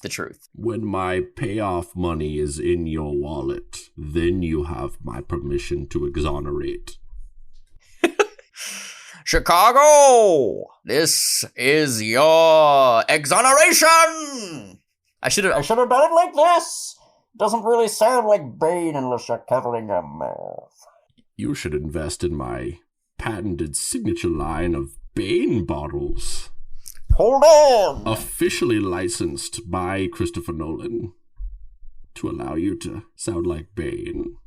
the truth. When my payoff money is in your wallet, then you have my permission to exonerate. Chicago, this is your exoneration. I should have done it like this. Doesn't really sound like Bane unless you're covering your mouth. You should invest in my patented signature line of Bane bottles. Hold on. Officially licensed by Christopher Nolan to allow you to sound like Bane.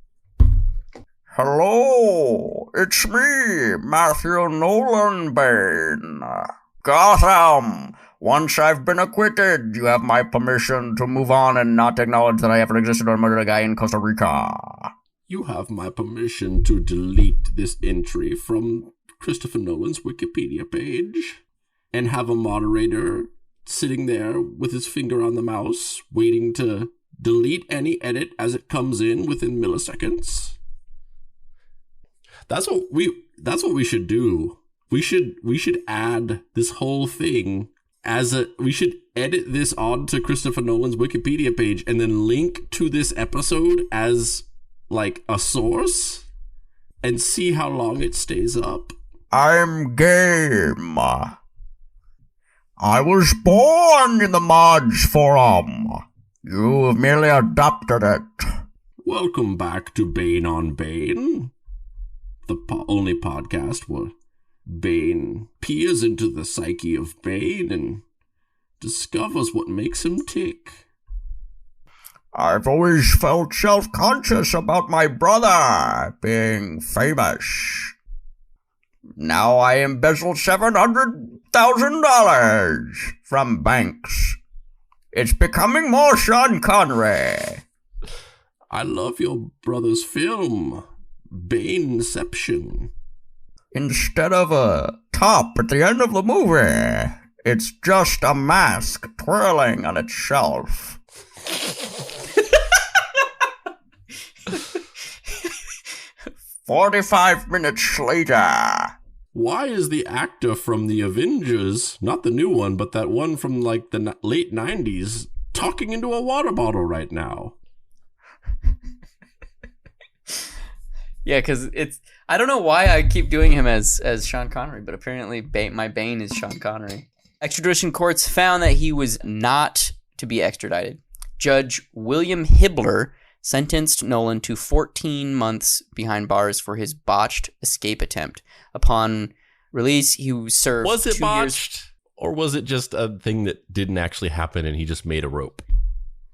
Hello, it's me, Matthew Nolan Bane. Gotham, once I've been acquitted, you have my permission to move on and not acknowledge that I ever existed or murdered a guy in Costa Rica. You have my permission to delete this entry from Christopher Nolan's Wikipedia page and have a moderator sitting there with his finger on the mouse waiting to delete any edit as it comes in within milliseconds. That's what we should do. We should add this whole thing we should edit this onto Christopher Nolan's Wikipedia page and then link to this episode as like a source and see how long it stays up. I'm game. I was born in the Mods Forum. You have merely adopted it. Welcome back to Bane on Bane, the only podcast where Bane peers into the psyche of Bane and discovers what makes him tick. I've always felt self-conscious about my brother being famous. Now I embezzled $700,000 from banks. It's becoming more Sean Connery. I love your brother's film, Inception. Instead of a top at the end of the movie, it's just a mask twirling on itself. 45 minutes later. Why is the actor from the Avengers, not the new one, but that one from like the late 90s, talking into a water bottle right now? Yeah, because I don't know why I keep doing him as Sean Connery, but apparently my Bane is Sean Connery. Extradition courts found that he was not to be extradited. Judge William Hibbler sentenced Nolan to 14 months behind bars for his botched escape attempt. Upon release, he served 2 years. Was it botched? Or was it just a thing that didn't actually happen and he just made a rope?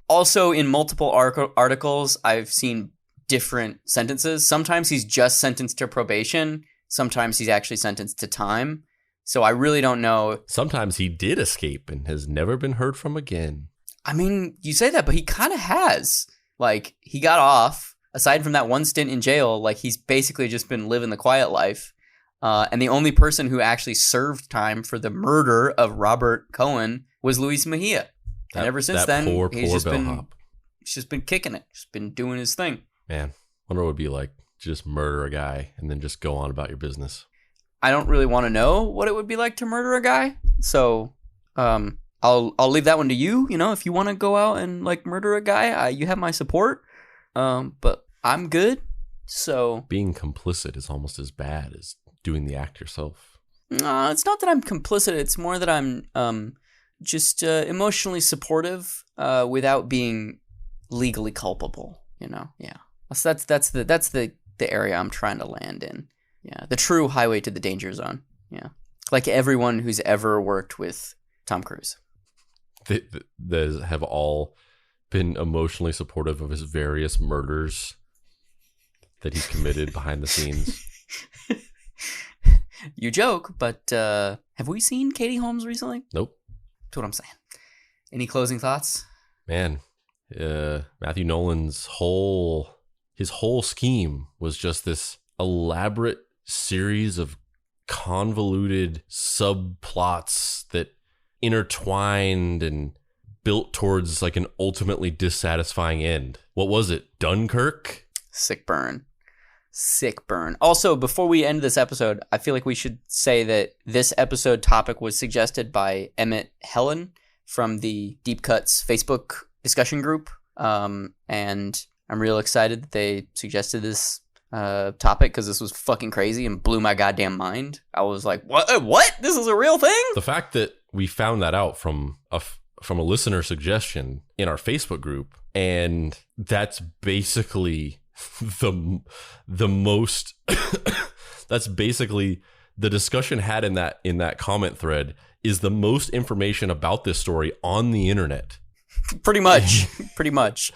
Also, in multiple articles, I've seen different sentences. Sometimes he's just sentenced to probation. Sometimes he's actually sentenced to time. So I really don't know. Sometimes he did escape and has never been heard from again. I mean, you say that, but he kind of has. Like, he got off. Aside from that one stint in jail, like, he's basically just been living the quiet life. And the only person who actually served time for the murder of Robert Cohen was Luis Mejia. And ever since then, he's just been kicking it. Just been doing his thing. Man, wonder what it would be like to just murder a guy and then just go on about your business. I don't really want to know what it would be like to murder a guy. So, I'll leave that one to you. You know, if you want to go out and like murder a guy, you have my support. But I'm good. So being complicit is almost as bad as doing the act yourself. It's not that I'm complicit. It's more that I'm just emotionally supportive without being legally culpable. Yeah. That's the area I'm trying to land in. Yeah, the true highway to the danger zone. Yeah, like everyone who's ever worked with Tom Cruise. They have all been emotionally supportive of his various murders that he's committed behind the scenes. You joke, but have we seen Katie Holmes recently? Nope. That's what I'm saying. Any closing thoughts? Man, Matthew Nolan's whole scheme was just this elaborate series of convoluted subplots that intertwined and built towards like an ultimately dissatisfying end. What was it? Dunkirk? Sick burn. Also, before we end this episode, I feel like we should say that this episode topic was suggested by Emmett Helen from the Deep Cuts Facebook discussion group. And I'm real excited that they suggested this topic because this was fucking crazy and blew my goddamn mind. I was like, what? This is a real thing? The fact that we found that out from a listener suggestion in our Facebook group, and that's basically the most that's basically the discussion had in that comment thread is the most information about this story on the internet. Pretty much.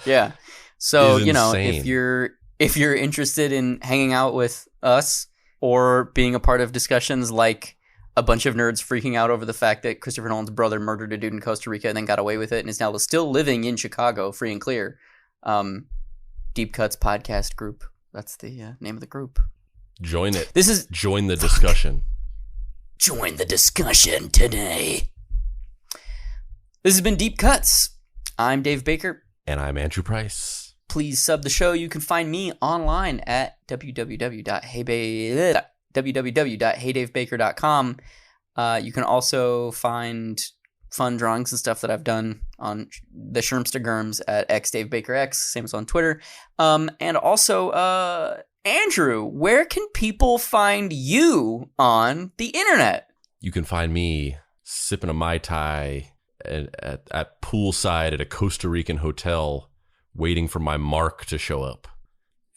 Yeah. So, insane. if you're interested in hanging out with us or being a part of discussions like a bunch of nerds freaking out over the fact that Christopher Nolan's brother murdered a dude in Costa Rica and then got away with it and is now still living in Chicago, free and clear, Deep Cuts podcast group. That's the name of the group. Join it. Join the Fuck. discussion. Join the discussion today. This has been Deep Cuts. I'm Dave Baker. And I'm Andrew Price. Please sub the show. You can find me online at www.heydavebaker.com. You can also find fun drawings and stuff that I've done on the Shermstagerms at xDaveBakerX, same as on Twitter. And also, Andrew, where can people find you on the internet? You can find me sipping a Mai Tai at poolside at a Costa Rican hotel waiting for my mark to show up.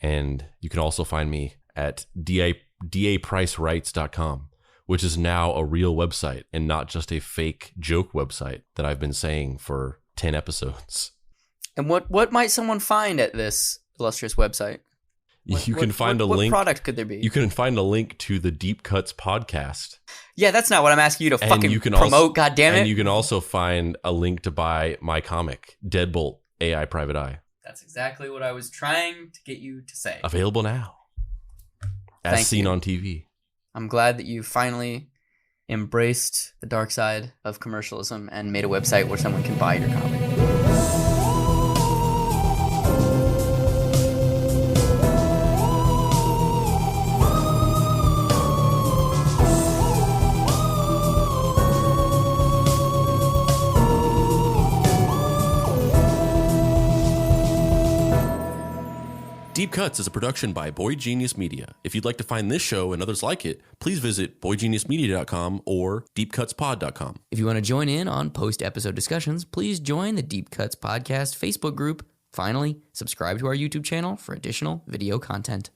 And you can also find me at dapricerights.com, which is now a real website and not just a fake joke website that I've been saying for 10 episodes. And what might someone find at this illustrious website? You can find a link. What product could there be? You can find a link to the Deep Cuts podcast. Yeah, that's not what I'm asking you to fucking you can promote, goddammit. And you can also find a link to buy my comic, Deadbolt, AI Private Eye. That's exactly what I was trying to get you to say. Available now. As seen on TV. I'm glad that you finally embraced the dark side of commercialism and made a website where someone can buy your comic. Deep Cuts is a production by Boy Genius Media. If you'd like to find this show and others like it, please visit boygeniusmedia.com or deepcutspod.com. If you want to join in on post-episode discussions, please join the Deep Cuts Podcast Facebook group. Finally, subscribe to our YouTube channel for additional video content.